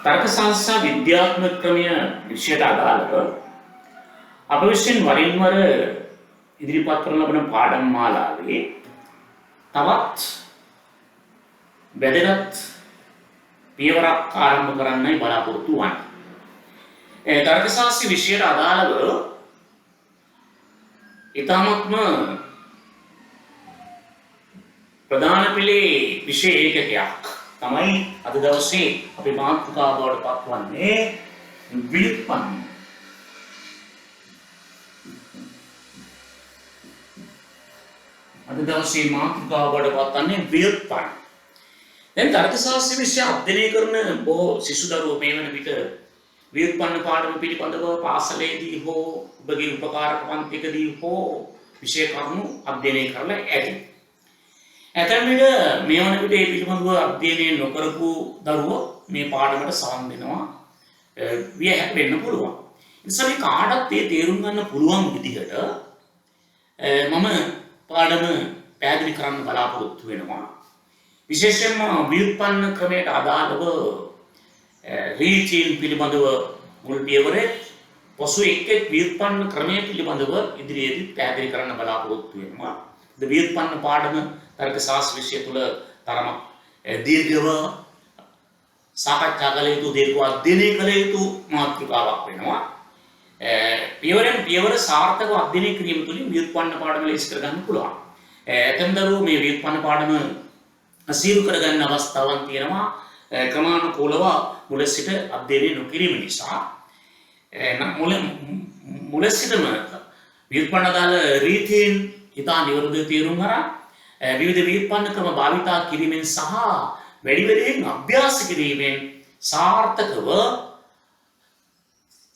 තර්ක ශාස්ත්‍ර විද්‍යාත්මක ක්‍රමය විෂයට අදාළව අප විසින් වරින් වර ඉදිරිපත් කරන ලබන පාඩම් මාලාවේ තවත් වැදගත් පියවරක් ආරම්භ කරන්නයි බලාපොරොත්තු වන්නේ. තර්ක ශාස්ත්‍ර විෂයට අදාළව ඊටමත්ම ප්‍රධාන පිළේ විෂය ඒකකයක් තමයි අද දවසේ අපේ මාතෘකාව බවට පත්වන්නේ ව්‍යුත්පන්න. අද දවසේ මාතෘකාව බවට පත්වන්නේ ව්‍යුත්පන්න. දැන් තර්ක ශාස්ත්‍ර විෂය අධ්‍යයනය කරන බොහෝ සිසු දරුවෝ මේ වන විට ව්‍යුත්පන්න පාඩම පිළිබඳව පාසලේදී හෝ ඔබගේ උපකාරක පන්තිකදී හෝ විෂය කරුණු අධ්‍යයනය කරලා ඇති. ඇතැම් විට මේ වන විට මේ පිළිබඳව අධ්‍යයනය නොකරපු දරුවෝ මේ පාඩමට සවන් දෙනවා විය වෙන්න පුළුවන්. ඒ නිසා මේ කාටත් මේ තේරුම් ගන්න පුළුවන් විදිහට මම පාඩම පැහැදිලි කරන්න බලාපොරොත්තු වෙනවා. විශේෂයෙන්ම ව්‍යුත්පන්න ක්‍රමයට අදාළව රීතීන් පිළිබඳව මුල් පියවරේ පසු එක් ව්‍යුත්පන්න ක්‍රමය පිළිබඳව ඉදිරියේදී පැහැදිලි කරන්න බලාපොරොත්තු වෙනවා. ව්‍යුත්පන්න පාඩම තර්ක ශාස්ත්‍ර විෂය තුළ තරමක් දීර්ඝව සාකච්ඡා කළ යුතු දීර්ඝව අධ්‍යයනය කළ යුතු මාතෘකාවක් වෙනවා. පියවරෙන් පියවර සාර්ථකව අධ්‍යයනය කිරීම තුළින් ව්‍යුත්පන්න පාඩම ලේසි කරගන්න පුළුවන්. ඇතැම් දරුවෝ මේ ව්‍යුත්පන්න පාඩම අසීරු කරගන්න අවස්ථාවන් තියෙනවා ක්‍රමානුකූලව මුල සිට අධ්‍යයනය නොකිරීම නිසා. මුල සිටම ව්‍යුත්පන්න දාල රීතීන් ඉතා නිවැරදිව තේරුම් අරන් විවිධ ව්‍යුත්පන්න ක්‍රම භාවිතා කිරීමෙන් සහ වැඩි වැඩියෙන් අභ්‍යාස කිරීමෙන්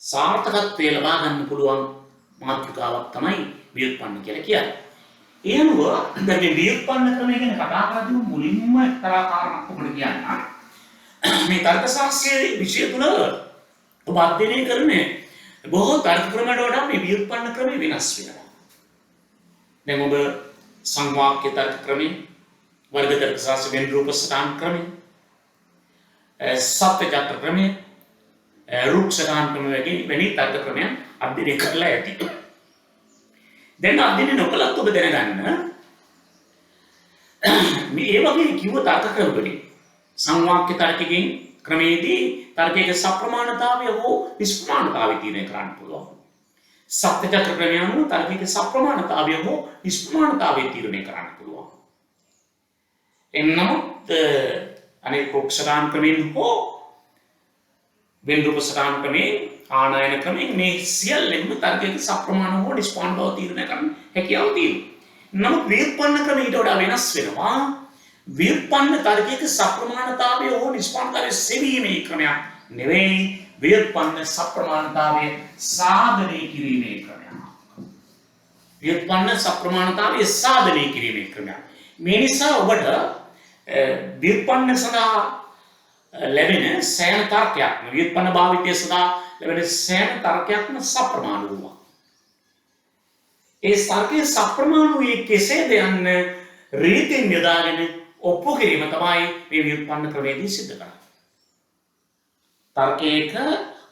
සාර්ථකත්වය ලබා ගන්න පුළුවන් මාතෘකාවක් තමයි ව්‍යුත්පන්න කියලා කියන්නේ. ඒ අනුව දැන් මේ ව්‍යුත්පන්න ක්‍රමය ගැන කතා කරද්දී මුලින්ම එක්තරා කාරණාවක් ඔබට කියන්න. මේ තර්ක ශාස්ත්‍රයේ විෂය තුල ඔබ අධ්‍යයනය කරන බොහෝ තර්ක ක්‍රමවල වඩා මේ ව්‍යුත්පන්න ක්‍රමය වෙනස් වෙනවා. දැන් ඔබ සංවාක්‍ය තර්ක ක්‍රමය, වර්ග තර්ක ශාස්ත්‍ර වෙන් රූප සටහන් ක්‍රමය, සත්‍ය චක්‍ර ක්‍රමය, රූප සටහන් ක්‍රමය වැනි තර්ක ක්‍රමයන් අධ්‍යයනය කරලා ඇති. දැන් අධ්‍යයනය නොකලත් ඔබ දැනගන්න මේ වගේ කිව්ව තර්ක ක්‍රම වලින් සංවාක්‍ය තර්කයෙන් ක්‍රමයේදී තර්කයේ සප්‍රමාණතාවය හෝ නිෂ්ප්‍රමාණතාවය තීරණය කරන්න පුළුවන්. සත්‍ය චක්‍ර ක්‍රමය අනුව තර්කයේ සප්‍රමාණතාවය හෝ නිෂ්ප්‍රමාණතාවය තීරණය කරන්න පුළුවන්. එන්නමුත් අනේ රූප සටහන් ක්‍රමයෙන් හෝ වෙන් රූප සටහන් ක්‍රමයෙන් ආනයන ක්‍රමයෙන් මේ සියල්ලෙන්ම තර්කයේ සප්‍රමාණ හෝ නිෂ්ප්‍රමාණ බව තීරණය කරන්න හැකියාව තියෙනවා. නමුත් ව්‍යුත්පන්න ක්‍රමය ඊට වඩා වෙනස් වෙනවා. ව්‍යුත්පන්න තර්කයේ සප්‍රමාණතාවය හෝ නිෂ්ප්‍රමාණතාවය සෙවීමේ ක්‍රමයක් නෙවෙයි. ව්‍යුත්පන්න සප්‍රමාණතාවය සාධනය කිරීමේ ක්‍රමයක්. ව්‍යුත්පන්න සප්‍රමාණතාවය සාධනය කිරීමේ ක්‍රමයක්. මේ නිසා ඔබට ව්‍යුත්පන්න සඳහා ලැබෙන සෑම තර්කයක්ම ව්‍යුත්පන්න භාවිතය සඳහා ලැබෙන සෑම තර්කයක්ම සප්‍රමාණ වූවා. ඒ තර්කයේ සප්‍රමාණ වූයේ කෙසේද යන්න රීතීන් යොදාගෙන ඔප්පු කිරීම තමයි මේ ව්‍යුත්පන්න ක්‍රමයේදී සිද්ධ කරන්නේ. තර්කයක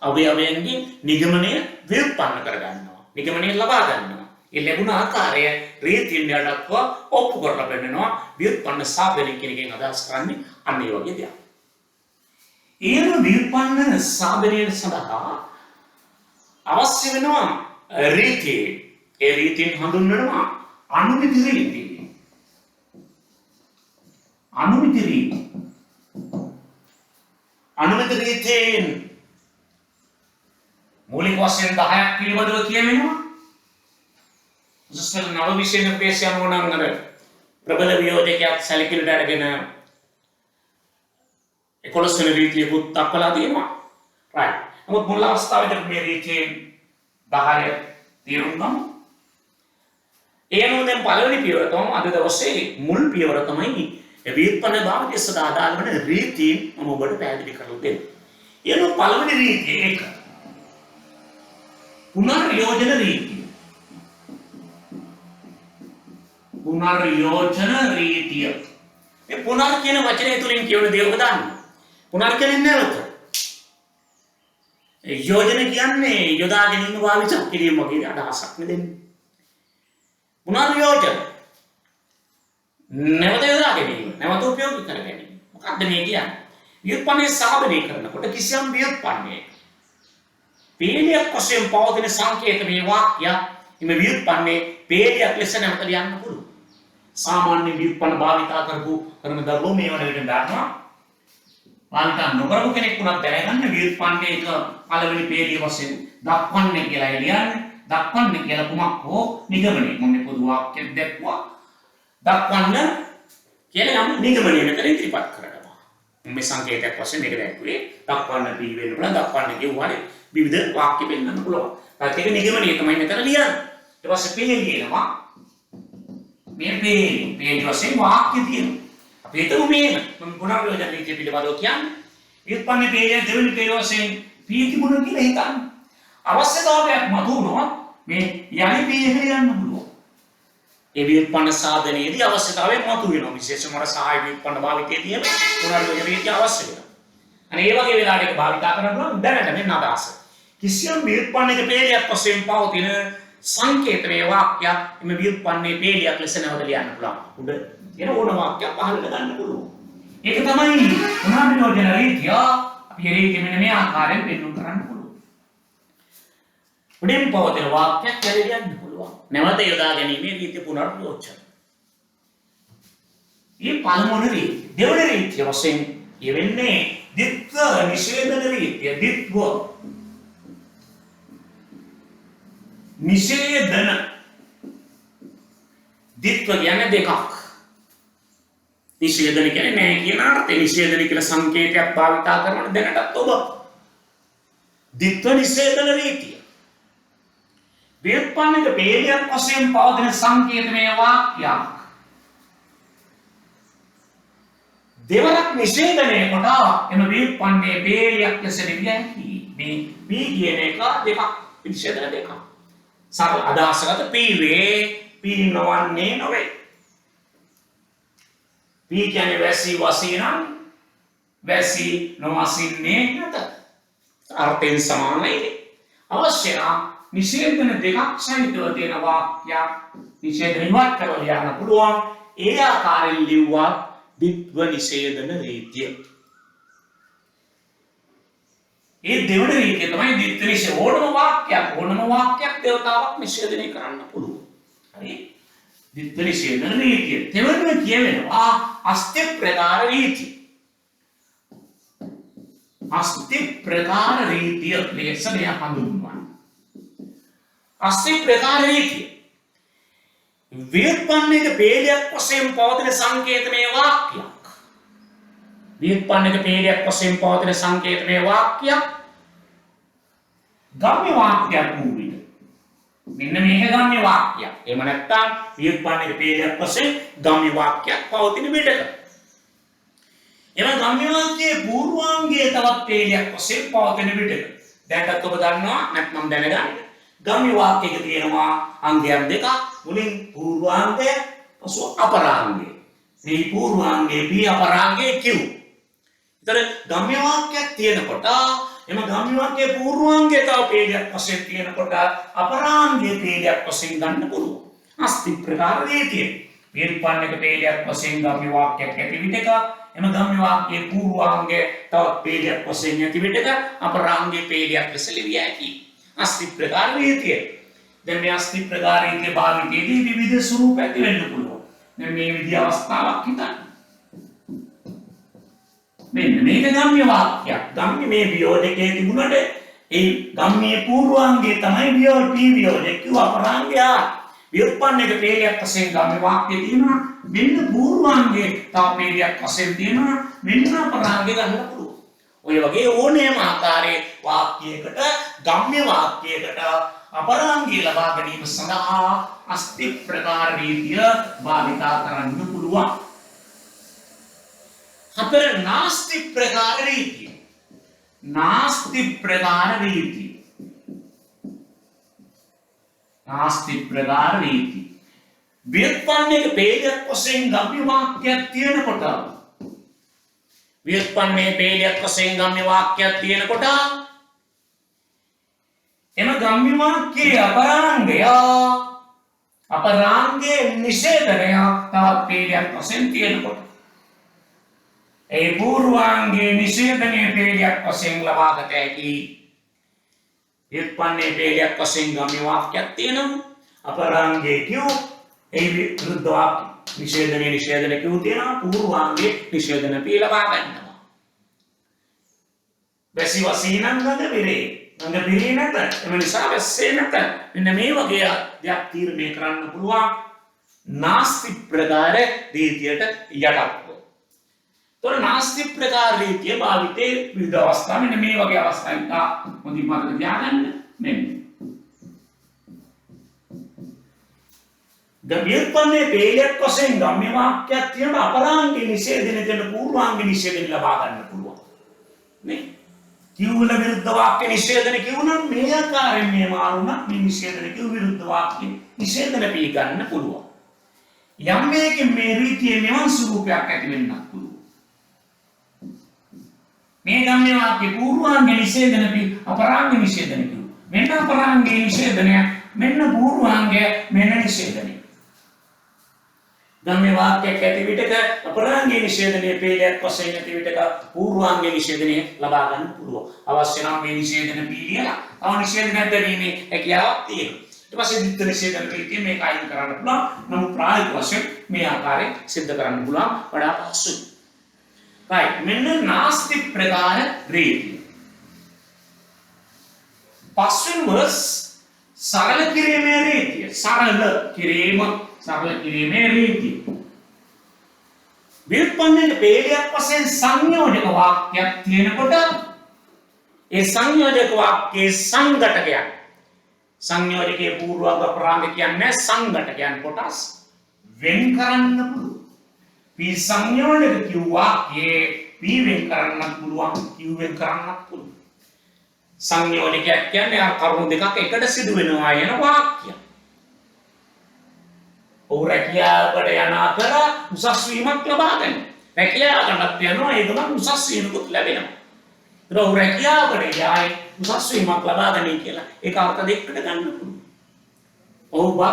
අවයවයන්ගේ නිගමනය ව්‍යුත්පන්න කරගන්නවා. නිගමනය ලබා ගන්නවා. ඒ ලැබුණ ආකාරය රීතීන් යටත්ව ඔප්පු කරලා පෙන්නනවා. ව්‍යුත්පන්න සාධනය කියන එකෙන් අදහස් කරන්නේ අන්න ඒ වගේ දෙයක්. ඊළඟ ව්‍යුත්පන්න සාධනය සඳහා අවශ්‍ය වෙනවා රීතී. ඒ රීතීන් හඳුන්වනවා අනුමිති රීතී. අනුමිති රීතී. අනුමිති රීතීන් මූලික වශයෙන් 10ක් පිළිබඳව කියවෙනවා. උසස් නව විෂය නිර්දේශය අනුව නම් අර ප්‍රබල වියෝජකයක් සැලකිලිට අරගෙන 11 වෙනි රීතියකුත් දක්වලා තියෙනවා. right. නමුත් මුල් අවස්ථාවේදී මේ රීතීන් 10 තීරුම් ගමු. ඒ අනුව දැන් පළවෙනි පියවර තමයි අද දවසේ මුල් පියවර තමයි ව්‍යුත්පන්න භාවිතය සඳහා අදාළ වන රීතීන් මම ඔබට පැහැදිලි කරලා දෙන්න. ඒ අනුව පළවෙනි රීතිය එක පුනර්යෝජන රීතිය. පුනර්යෝජන රීතිය. මේ පුනර් කියන වචනය තුලින් කියවන දේ ඔබ දන්නවා. පුනර් කියන්නේ නැවත. යෝජන කියන්නේ යොදා ගැනීම භාවිත කිරීම වගේ අදහසක් නෙදෙන්නේ. මොනවාද යෝජන? නැවත යොදා ගැනීම, නැවත උපයෝගී කර ගැනීම. මොකක්ද මේ කියන්නේ? ව්‍යුත්පන්නයේ සාධනය කරනකොට කිසියම් ව්‍යුත්පන්නයක පේලියක් වශයෙන් පවතින සංකේතමය වාක්‍යයක් එම ව්‍යුත්පන්නයේ පේලියක් ලෙස නැවත ලියන්න පුළුවන්. සාමාන්‍ය ව්‍යුත්පන්න භාවිතා කරන දරුවෝ මේ වන විට දන්නවා. භාවිතා නොකරපු කෙනෙක් වුණත් දැනගන්න ව්‍යුත්පන්නයක පළවෙනි පේලිය වශයෙන් දක්වන්නේ කියලා ලියන්නේ. දක්වන්නේ කියලා කුමක් හෝ නිගමනය. මොන්නේ පොදු වාක්‍යයක් දැක්වුවා. දක්වන්න කියලා යම් නිගමනය මෙතන ඉදිරිපත් කරනවා. මේ සංකේතයක් වශයෙන් මේක දැක්ුවේ දක්වන්න බී වෙන්න පුළුවන්. දක්වන්න කියුවානේ විවිධ වාක්‍ය පෙන්වන්න පුළුවන්. ඒත් ඒක නිගමනය තමයි මෙතන ලියන්නේ. ඊට පස්සේ පේලියනවා. මේ පේලි වශයෙන් වාක්‍ය තියෙනවා. අපි හිතමු මේක මම පුනර්යෝජන රීතිය පිළිබඳව කියන්නේ. ව්‍යුත්පන්න පේලිය දෙවෙනි පේලිය වශයෙන් පී තිබුණා කියලා හිතන්න. අවශ්‍යතාවයක් මතුවුණොත් මේ යලි පීයක ලියන්න පුළුවන්. ඒ ව්‍යුත්පන්න සාධනයේදී අවශ්‍යතාවයක් මතුවෙනවා. විශේෂයෙන්ම සහාය ව්‍යුත්පන්න භාවිතයේදී පුනර්යෝජන රීතිය අවශ්‍ය වෙනවා. අනේ ඒ වගේ වෙලාවක භාවිතා කරනවා දැනට මෙන්න අදහස. කිසියම් ව්‍යුත්පන්නයක පේලියක් වශයෙන් පවතින සංකේතමය වාක්‍යයක් එම ව්‍යුත්පන්නයේ පේලියක් ලෙස නැවත ලියන්න පුළුවන්. උඩ එන ඕන වාක්‍යයක් පහළට ගන්න පුළුවන්. ඒක තමයි පුනර්යෝජන රීතිය. අපි රීතිය මෙන්න මේ ආකාරයෙන් පෙන්වන්න කරන්න පුළුවන්. උඩින් පවතින වාක්‍යයක් ලියන්න පුළුවන්. නැවත යොදා ගැනීමේ රීතිය පුනර්යෝජන. මේ පළමුවන රීතිය. දෙවන රීතිය වශයෙන් යෙවෙන්නේ ditth නිෂේධන රීතිය. ditth නිෂේධන ditth කියන්නේ දෙකක්. නිෂේධන කියන්නේ නැහැ කියන අර්ථය. නිෂේධන කියලා සංකේතයක් භාවිතා කරන දැනටත් ඔබ ditth නිෂේධන රීතිය. ව්‍යුත්පන්නයක පේලියක් වශයෙන් පවතින සංකේතමය වාක්‍යයක් දෙවරක් නිෂේධනය කොට එම ව්‍යුත්පන්නයේ පේලියක් ලෙස ලිවිය හැකියි. මේ පී කියන එක දෙකක් නිෂේධන දෙකක්. සරල අදහසකට පීවේ පී නොවන්නේ නොවේ. පී කියන්නේ වැසි වසිනම් වැසි නොවසින්නේ නැත. අර්ථයෙන් සමානයි. අවශ්‍ය නම් නිෂේධන දෙකක් සහිතව තියෙන වාක්‍යයක් නිෂේධන ඉවත් කරලා යන්න පුළුවන්. ඒ ආකාරයෙන් ලිව්වා ditth නිෂේධන රීතිය. ඒ දෙවන රීතිය තමයි ditth නිෂේධ. ඕනම වාක්‍යයක් දේවතාවක් නිෂේධනය කරන්න පුළුවන්. හරි? ditth නිෂේධන රීතිය. දෙවනම කියවෙනවා අස්ති ප්‍රකාර රීතිය. අස්ති ප්‍රකාර රීතිය ලෙසම හඳුන්වනවා. අස්ති ප්‍රකාර රීතිය. ව්‍යුත්පන්නයක පේලියක් වශයෙන් පවතින සංකේතමය වාක්‍යයක්. ව්‍යුත්පන්නයක පේලියක් වශයෙන් පවතින සංකේතමය වාක්‍යයක් ගම්ම්‍ය වාක්‍යයක් වූ විට. මෙන්න මේක ගම්ම්‍ය වාක්‍යයක්. එහෙම නැත්නම් ව්‍යුත්පන්නයක පේලියක් වශයෙන් ගම්ම්‍ය වාක්‍යයක් පවතින විටක. එම ගම්ම්‍ය වාක්‍යයේ පූර්වාංගයේ තවත් පේලියක් වශයෙන් පවතින විටක. දැන්වත් ඔබ දන්නවා නැත්නම් දැනගන්න. ගම්ම්‍ය වාක්‍යයක තියෙනවා අංගයන් දෙකක්. මුලින් පූර්වාංගය පසු අපරාංගය. මේ පූර්වාංගයේ පී අපරාංගයේ කිව්. ඒතර ගම්ම්‍ය වාක්‍යයක් තියෙනකොට එම ගම්ම්‍ය වාක්‍යයේ පූර්වාංගය තව පේලියක් වශයෙන් තියෙනකොට අපරාංගයේ පේලියක් වශයෙන් ගන්න පුළුවන්. අස්ති ප්‍රකාර රීතිය. ව්‍යුත්පන්නයක පේලියක් වශයෙන් ගම්ම්‍ය වාක්‍යයක් ඇති විටක එම ගම්ම්‍ය වාක්‍යයේ පූර්වාංගය තවත් පේලියක් වශයෙන් ඇති විටක අපරාංගයේ පේලියක් ලෙස ලිවිය හැකියි. අස්ති ප්‍රකාර රීතිය. දැන් මේ අස්ති ප්‍රකාර රීතිය භාවිතයේදී විවිධ ස්වරූප ඇති වෙන්න පුළුවන්. දැන් මේ විදිහ අවස්ථාවක් හිතන්න. මෙන්න මේක ගම්ම්‍ය වාක්‍යයක්. ගම්ම්‍ය මේ වියෝජකයේ තිබුණට ඒ ගම්ම්‍යයේ පූර්වාංගයේ තමයි පී වියෝජක කිව්ව අපරාංගය. ව්‍යුත්පන්නයක පේලියක් වශයෙන් ගම්ම්‍ය වාක්‍යය තියෙනවා. මෙන්න පූර්වාංගයේ තව පේලියක් වශයෙන් තියෙනවා. මෙන්න අපරාංගය ගන්න පුළුවන්. ඔය වගේ ඕනෑම ආකාරයේ වාක්‍යයකට ගම්ම්‍ය වාක්‍යයකට අපරාංගය ලබා ගැනීම සඳහා අස්ති ප්‍රකාර රීතිය භාවිතා කරන්න පුළුවන්. හතර නාස්ති ප්‍රකාර රීතිය. නාස්ති ප්‍රකාර රීතිය. නාස්ති ප්‍රකාර රීතිය. ව්‍යුත්පන්නයක පේලියක් වශයෙන් ගම්ම්‍ය වාක්‍යයක් තියෙනකොට ව්‍යුත්පන්නයේ පේලියක් වශයෙන් ගම්ම්‍ය වාක්‍යයක් තියෙනකොට එම ගම්ම්‍ය වාක්‍යයේ අපරාංගයේ නිෂේධනය තවත් පේලියක් වශයෙන් තියෙනකොට ඒ පූර්වාංගයේ නිෂේධනයේ පේලියක් වශයෙන් ලබාගත හැකි ව්‍යුත්පන්නයේ පේලියක් වශයෙන් ගම්ම්‍ය වාක්‍යයක් තියෙනවා. අපරාංගයේ කියු ඒ විරුද්ධ වාක්‍ය නිෂේධන කියු තියෙනවා. පූර්වාංගයේ නිෂේධන පී ලබා ගන්නවා. වැසි වසීනං ගඳ බිරේ ගඳ බිරේ නැත. එම නිසා වැස්සේ නැත. මෙන්න මේ වගේ දෙයක් තීරණය කරන්න පුළුවන් නාස්ති ප්‍රකාර රීතියට යටත්ව. තොර නාස්ති ප්‍රකාර රීතිය භාවිතයේ විවිධ අවස්ථා මෙන්න මේ වගේ අවස්ථා එක හොඳින් මතක තියාගන්න. මෙන්න ව්‍යුත්පන්නයේ පේලියක් වශයෙන් ගම්ම්‍ය වාක්‍යයක් තියෙන අපරාංගයේ නිෂේධන දෙන පූර්වාංගයේ නිෂේධන ලබා ගන්න පුළුවන්. නේ? කිව්වල විරුද්ධ වාක්‍ය නිෂේධන කිව්වනම් මේ ආකාරයෙන් මේ මාරුණා මේ නිෂේධන කිව් විරුද්ධ වාක්‍ය නිෂේධන පී ගන්න පුළුවන්. යම් මේකෙන් මේ රීතියේ මෙවන් ස්වරූපයක් ඇති වෙන්නත් පුළුවන්. මේ ගම්ම්‍ය වාක්‍ය පූර්වාංග නිෂේධන පී අපරාංග නිෂේධන කිව්. මෙන්න අපරාංගයේ නිෂේධනය මෙන්න පූර්වාංගය මෙන්න නිෂේධනය. ගම්ම්‍ය වාක්‍යයක් ඇති විටක අපරාංගයේ නිෂේධනයේ පේලියක් වශයෙන් ඇති විටක පූර්වාංගයේ නිෂේධනය ලබා ගන්න පුළුවන්. අවශ්‍ය නම් මේ නිෂේධන පීලියලා තව නිෂේධනයක් දැරීමේ හැකියාවක් තියෙනවා. ඊට පස්සේ විත්ත නිෂේධන පීලිය මේක අයින් කරන්න පුළුවන්. නමුත් ප්‍රායෝගික වශයෙන් මේ ආකාරයෙන් සිද්ධ කරන්න පුළුවන් වඩා පහසුයි. right මෙන්න නාස්ති ප්‍රකාර රීතිය. පස්වෙනිව සරල කිරීමේ රීතිය. සරල කිරීමේ රීතිය. ව්‍යුත්පන්නයේ පේලියක් වශයෙන් සංයෝජක වාක්‍යයක් තියෙනකොට ඒ සංයෝජක වාක්‍යයේ සංඝටකයන් සංයෝජකයේ පූර්වාංග අපරාංග කියන්නේ සංඝටකයන් කොටස් වෙන් කරන්න පුළුවන්. පී සංයෝජක කිව් වාක්‍යයේ පී වෙන් කරන්න පුළුවන් කිව් වෙන් කරන්න පුළුවන්. සංයෝජකයක් කියන්නේ ආ කරුණු දෙකක් එකට සිදු වෙනවා යන වාක්‍යයක්. ඔහු රැකියාවකට යන අතර උසස් වීමක් ලබා ගන්න. රැකියාවකට යනවා ඒ ගමන් උසස් වීමකුත් ලැබෙනවා. ඒක ඔහු රැකියාවකට යයි උසස් වීමක් ලබා ගන්න කියලා ඒක අර්ථ දෙකකට ගන්න පුළුවන්. ඔහු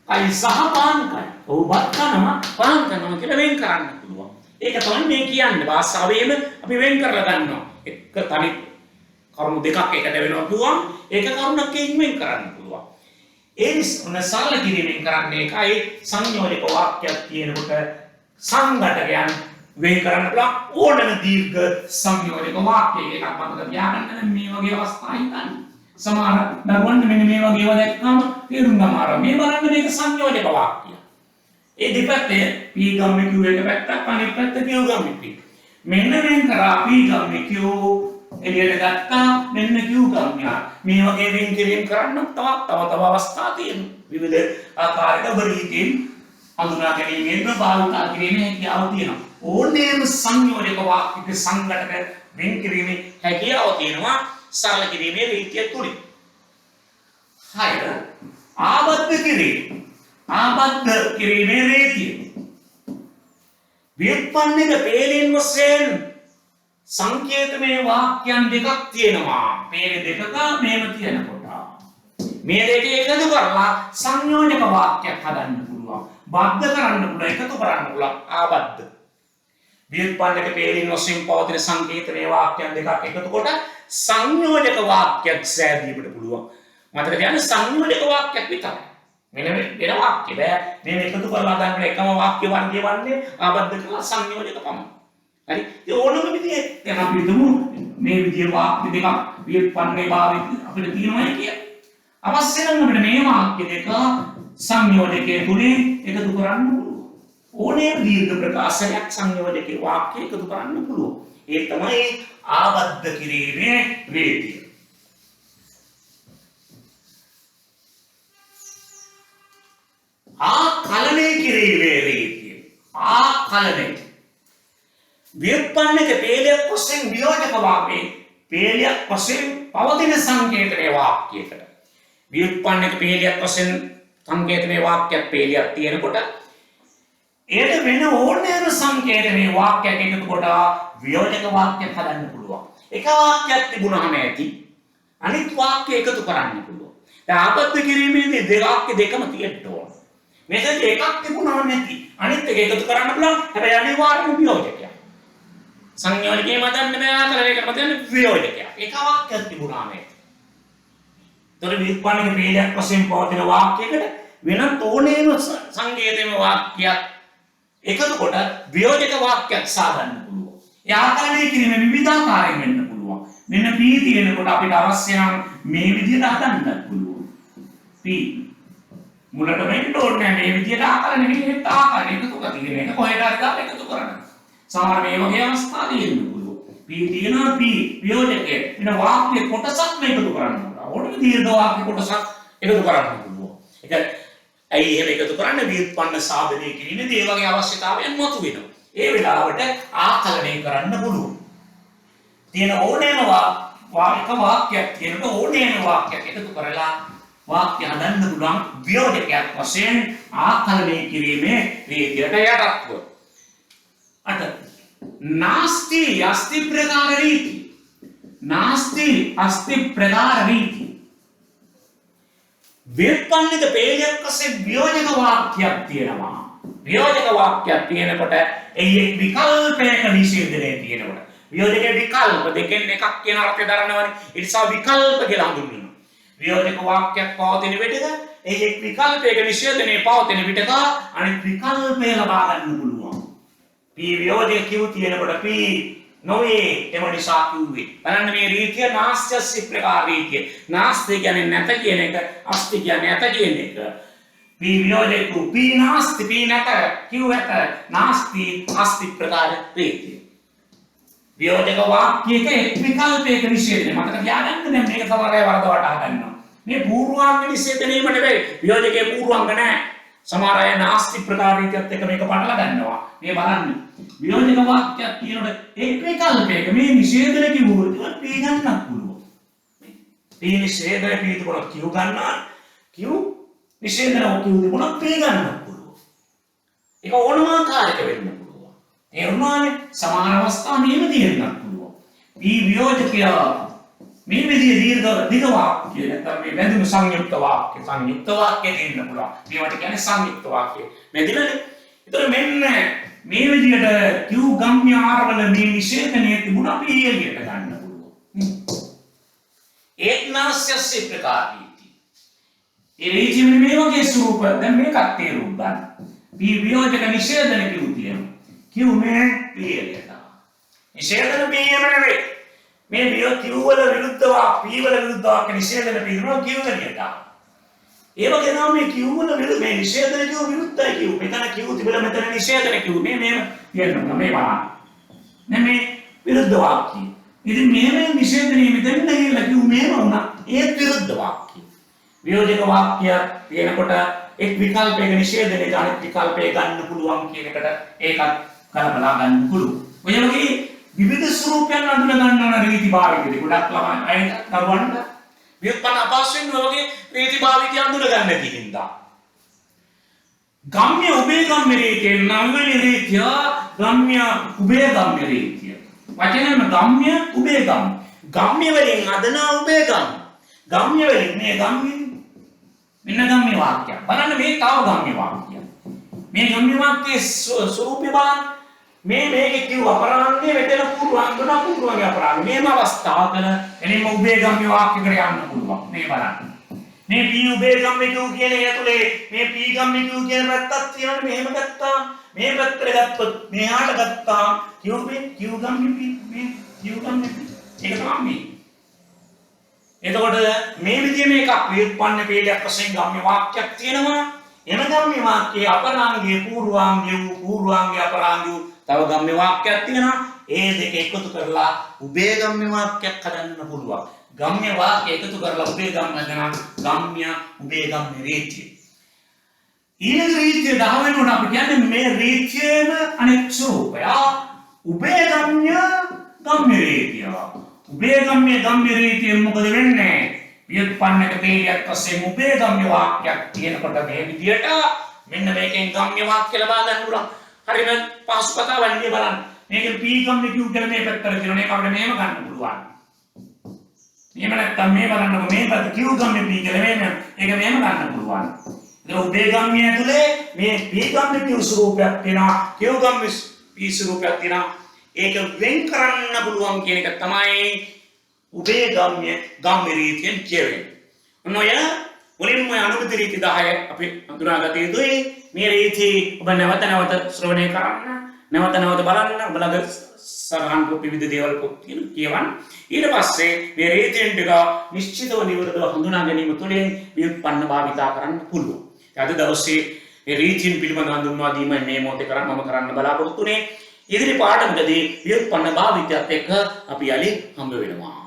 අයි සහ පාන් කරන. ඔහු බත් කනවා පාන් කරනවා කියලා වෙන් කරන්න පුළුවන්. ඒක තමයි මේ කියන්නේ භාෂාවෙම අපි වෙන් කරලා ගන්නවා. එක තනි කරුණු දෙකක් එකට වෙනවා පුළුවන්. ඒක කරුණකින් වෙන් කරන්න පුළුවන්. ඒ නිසා සරල කිරීමෙන් කරන්නේ ඒකයි සංයෝජක වාක්‍යයක් තියෙනකොට සංඝටකයන් වෙන් කරන්න පුළුවන් ඕනම දීර්ඝ සංයෝජක වාක්‍යයක එකක් මතක තියාගන්න මේ වගේ අවස්ථා හිතන්න. සමහර දරුවන්ට මෙන්න මේ වගේ ඒවා දැක්කම තේරුම් ගන්න අමාරුයි. මේ බලන්න මේක සංයෝජක වාක්‍යය. ඒ දෙපැත්තේ පී ගම්මේ කිව් එක පැත්තක් අනිත් පැත්ත කිව් ගම්මේ පී. මෙන්න වෙන් කරා පී ගම්මේ කිව් එළියට ගත්තා මෙන්න කිව් ගම්මියා. මේ වගේ වෙන් කිරීම කරන්න තව අවස්ථා තියෙනවා. විවිධ ආකාරයක වරීතින් හඳුනා ගැනීමෙන් භාවිතා කිරීමේ හැකියාව තියෙනවා. ඕනෑම සංයෝජක වාක්‍යක සංඝටක වෙන් කිරීමේ හැකියාව තියෙනවා සරල කිරීමේ රීතිය තුලින්. හයද ආබද්ධ කිරීමේ රීතිය. ව්‍යුත්පන්නක පේලින් වශයෙන් සංකේතමය වාක්‍යයන් දෙකක් තියෙනවා. මේ දෙකක මේව තියෙනකොට මේ දෙක එකතු කරලා සංයෝජක වාක්‍යයක් හදන්න පුළුවන්. බද්ධ කරන්න පුළුවන්, එකතු කරන්න පුළුවන් ආබද්ධ. ව්‍යුත්පන්නක පේලින් වශයෙන් පවතින සංකේතමය වාක්‍යයන් දෙකක් එකතු කොට සංයෝජක වාක්‍යයක් සෑදීමට පුළුවන්. මතක තියාගන්න සංයෝජක වාක්‍යයක් විතරයි. මෙන්න වෙන වාක්‍ය බෑ. මේ එකතු කරලා ගන්න එකම වාක්‍ය වර්ගය වන්නේ ආබද්ධ කරලා සංයෝජක පමණයි. හරි ඒ ඕනම විදිහේ දැන් අපි හිතමු මේ විදිහේ වාක්‍ය දෙකක් ව්‍යුත්පන්නේ භාවිත අපිට තියෙනවා කිය. අවශ්‍ය නම් අපිට මේ වාක්‍ය දෙක සංයෝජකයේ තුලින් එකතු කරන්න පුළුවන්. ඕනෑම දීර්ඝ ප්‍රකාශනයක් සංයෝජකයේ වාක්‍ය එකතු කරන්න පුළුවන්. ඒ තමයි ආබද්ධ කිරීමේ රීතිය. ආකලනය කිරීමේ රීතිය. ආකලනය ව්‍යුත්පන්නක පේලියක් වශයෙන් වියෝජක වාක්‍යයේ පේලියක් වශයෙන් පවතින සංකේතනයේ වාක්‍යයකට ව්‍යුත්පන්නක පේලියක් වශයෙන් සංකේතනයේ වාක්‍යයක් පේලියක් තියෙනකොට ඒකට වෙන ඕනෑම සංකේතනයේ වාක්‍යයක් එකතු කොට වියෝජක වාක්‍යයක් හදන්න පුළුවන්. එක වාක්‍යයක් තිබුණාම ඇති අනිත් වාක්‍ය එකතු කරන්න පුළුවන්. දැන් ආබද්ධ කිරීමේදී දෙක දෙකම තියෙන්න ඕන. මෙතන එකක් තිබුණා නැති. අනිත් එක එකතු කරන්න පුළුවන්. හැබැයි අනිවාර්යම වියෝජකයක්. සංයෝජකේ මතන්න බෑ ආකාරයකට මතන්න වියෝජකයක්. එක වාක්‍යයක් තිබුණා මේ. ඒතර විප්පන්නක පීඩයක් වශයෙන් පවතින වාක්‍යයකට වෙන තෝණේම සංකේතේම වාක්‍යයක් එකතු කොට වියෝජක වාක්‍යයක් සාදන්න පුළුවන්. ඒ ආකලනය කිරීම විවිධාකාරයෙන් වෙන්න පුළුවන්. මෙන්න P තියෙනකොට අපිට අවශ්‍ය නම් මේ විදිහට හදන්නත් පුළුවන්. P මුලට වෙන්න ඕනේ මේ විදිහට ආකලනය කිරීමත් ආකාරය එකතු කරගෙන එක කොහෙට හරි දාලා එකතු කරන්න. සමහර මේ වගේ අවස්ථා තියෙන්න පුළුවන්. P තියෙනවා P වියෝජකේ වෙන වාක්‍ය කොටසක් මේකතු කරන්න ඕන. ඕනම දීර්ඝ වාක්‍ය කොටසක් එකතු කරන්න පුළුවන්. ඒක ඇයි එහෙම එකතු කරන්නේ? ව්‍යුත්පන්න සාධනය කිරීමේදී ඒ වගේ අවශ්‍යතාවයන් මතුවෙනවා. ඒ වෙලාවට ආකලනය කරන්න පුළුවන්. තියෙන ඕනෑම වාක්‍යයක් තියෙනකොට ඕනෑම වාක්‍යයක් එකතු කරලා වාක්‍ය හදන්න පුළුවන් වියෝජකයක් වශයෙන් ආකලනය කිරීමේ රීතියට යටත්ව. අට नास्ति अस्ति प्रकार रीति. नास्ति अस्ति प्रकार रीति. व्युत्पन्निක පේලියක් වශයෙන් වියෝජක වාක්‍යයක් තියෙනවා. වියෝජක වාක්‍යයක් තියෙනකොට එයි විකල්පයක නිෂේධනය තියෙනකොට වියෝජකේ විකල්ප දෙකෙන් එකක් කියන අර්ථය දරනවනේ. ඒ නිසා විකල්ප කියලා හඳුන්වනවා. වියෝජක වාක්‍යයක් පවතින විටක එයි විකල්පයක නිෂේධනයේ පවතින විටක අනිත් විකල්පය ලබා ගන්න පුළුවන්. P වියෝජක Q තියෙනකොට P නොවේ එම නිසා කිව්වේ. බලන්න මේ රීතිය නාස්ත්‍ය ප්‍රකාර රීතිය. නාස්ත්‍ය කියන්නේ නැත කියන එක, අස්ති කියන්නේ නැත කියන එක. P වියෝජක P නාස්ති P නැත Q නැත නාස්ති අස්ති ප්‍රකාර රීතිය. වියෝජක වාක්‍යයක එක් විකල්පයක නිෂේධනය. මතක තියාගන්න දැන් මේක සමහරය වරදවට හදනවා. මේ පූර්වාංග නිෂේධනයම නෙවෙයි. වියෝජකේ පූර්වාංග නැහැ. සමහර අය නාස්ති ප්‍රකාර රීතියත් එක්ක මේක පටල ගන්නවා. මේ බලන්න. වියෝජක වාක්‍යයක් කියනකොට එක් විකල්පයක මේ නිෂේධන කිව්වොත් P ගන්නත් පුළුවන්. P නිෂේධන P තිබුණා Q ගන්නවා. Q නිෂේධන Q තිබුණා P ගන්නත් පුළුවන්. ඒක ඕනම ආකාරයක වෙන්න පුළුවන්. ඒ වුණානේ සමහර අවස්ථා මෙහෙම තියෙන්නත් පුළුවන්. P වියෝජකය මේ විදිහේ දීර්ඝ වාක්‍ය නැත්නම් මේ බැඳුණු සංයුක්ත වාක්‍ය දෙන්න පුළුවන්. මේවට කියන්නේ සංයුක්ත වාක්‍ය. මෙදිනනේ. ඒතර මෙන්න මේ විදිහට Q ගම්ම්‍ය ආරවල මේ නිෂේධනය තිබුණා අපි එළියට ගන්න පුළුවන්. ඒක්නාස්යස්ස ප්‍රකාරීති. ඒ රීතිය මේ වගේ ස්වරූප දැන් මේකත් තේරුම් ගන්න. P වියෝජක නිෂේධන Q තියෙනවා. Q මේ P එළියට. නිෂේධන P නෙමෙයි. මේ Q වල විරුද්ධ වාක්‍ය P වල විරුද්ධ වාක්‍ය නිෂේධන P දෙනවා Q එළියට. ඒ වගේ නම් මේ Q වල විරුද්ධ මේ නිෂේධන Q විරුද්ධයි Q. මෙතන Q තිබුණා මෙතන නිෂේධන Q. මේ කියනවා මේ බලන්න. මේ විරුද්ධ වාක්‍ය. ඉතින් මේ නිෂේධනයේ මෙතන ගිහලා Q මේව වුණා. ඒත් විරුද්ධ වාක්‍ය. වියෝජක වාක්‍ය තියෙනකොට එක් විකල්පයක නිෂේධනයේ අනිත් විකල්පය ගන්න පුළුවන් කියන එකට ඒකත් කලබලා ගන්න පුළුවන්. ඔය වගේ විවිධ ස්වරූපයන් අඳුන ගන්නවන රීති භාවිතදී ගොඩක් ළමයි අය කරුවන්ට ව්‍යුත්පන්න අපහසුයෙන් ඔයගේ රීති භාවිතය අඳුන ගන්න නැති හින්දා. ගම්ම්‍ය උභයගම්ම්‍ය රීතිය නවවෙනි රීතිය ගම්ම්‍ය උභයගම්ම්‍ය රීතිය. වචනයම ගම්ම්‍ය උභයගම්ම්‍ය. ගම්ම්‍ය වලින් අදන උභයගම්ම්‍ය. ගම්ම්‍ය වලින් මේ ගම්ම්‍ය මෙන්න ගම්ම්‍ය වාක්‍යය. බලන්න මේ තව ගම්ම්‍ය වාක්‍යයක්. මේ ගම්ම්‍ය වාක්‍යයේ ස්වරූපය බලන්න. මේකේ කිව්ව අපරාන්තයේ මෙතන පූර්වාංග අපරාන්ත මේම අවස්ථාවක එනිම උභයගම්ම්‍ය වාක්‍යයකට යන්න පුළුවන්. මේ බලන්න. මේ P උභයගම්ම්‍ය කියන එක ඇතුලේ මේ P ගම්ම්‍ය කියන පැත්තක් තියෙනවනේ මෙහෙම ගත්තා. මේ පැත්තට ගත්තොත් මෙහාට ගත්තා Q ගම්ම්‍ය P මේ Q ගම්ම්‍ය P. ඒක තමයි. එතකොට මේ විදිහේ මේකක් ව්‍යුත්පන්න පීඩයක් වශයෙන් ගම්ම්‍ය වාක්‍යයක් තියෙනවා. එම ගම්ම්‍ය වාක්‍යයේ අපරාංගයේ පූර්වාංගයේ අපරාංගය තව ගම්ම්‍ය වාක්‍යයක් තියෙනවා. ඒ දෙක එකතු කරලා උභයගම්ම්‍ය වාක්‍යයක් හදන්න පුළුවන්. ගම්ම්‍ය වාක්‍ය එකතු කරලා උභයගම්ම්‍ය හදන ගම්ම්‍ය උභයගම්ම්‍ය රීතිය. ඊළඟ රීතිය 10 වෙනුවට අපි කියන්නේ මේ රීතියේම අනෙක් ස්වරූපය. උභයගම්ම්‍ය ගම්ම්‍ය රීතිය. උභයගම්ම්‍ය ගම්ම්‍ය රීතිය මොකද වෙන්නේ? ව්‍යුත්පන්නක පීඩයක් වශයෙන් උභයගම්ම්‍ය වාක්‍යයක් තියෙනකොට මේ විදියට මෙන්න මේකෙන් ගම්ම්‍ය වාක්‍ය ලබා ගන්න පුළුවන්. හරිම පහසු කතාවක් නෙවෙයි බලන්න. මේකේ P ගම්ම්‍ය Q කියලා මේ පැත්තට තියෙනවා. මේක අපිට මෙහෙම ගන්න පුළුවන්. එහෙම නැත්නම් මේ බලන්නකො මේ පැත්ත Q ගම්මේ P කියලා මේ ඒක මෙහෙම ගන්න පුළුවන්. ඒතර උභය ගම්මිය ඇතුලේ මේ P ගම්මේ Q ස්වරූපයක් තියෙනවා Q ගම්මේ P ස්වරූපයක් තියෙනවා. ඒක වෙන් කරන්න පුළුවන් කියන එක තමයි උභය ගම්ම්‍ය රීතියෙන් කියවෙන්නේ. ඔන්න ඔය මුලින්ම අනුගත රීති 10 අපි හඳුනාගත යුතුයි. මේ රීති ඔබ නැවත නැවත ශ්‍රවණය කරන්න, නැවත නැවත බලන්න, ඔබලගේ සරහන් කොට විවිධ දේවල් කියවන්න. ඊට පස්සේ මේ රීතියෙන් ටික නිශ්චිතව නිවරදව හඳුනා ගැනීම තුළින් ව්‍යුත්පන්න භාවිතා කරන්න පුළුවන්. අද දවසේ මේ රීතියෙන් පිළිබඳව හඳුන්වා දීම මේ මොහොතේ කරන්න බලාපොරොත්තු වෙන්නේ. ඉදිරි පාඩමකදී ව්‍යුත්පන්න භාවිතයත් එක්ක අපි යලි හම්බ වෙනවා.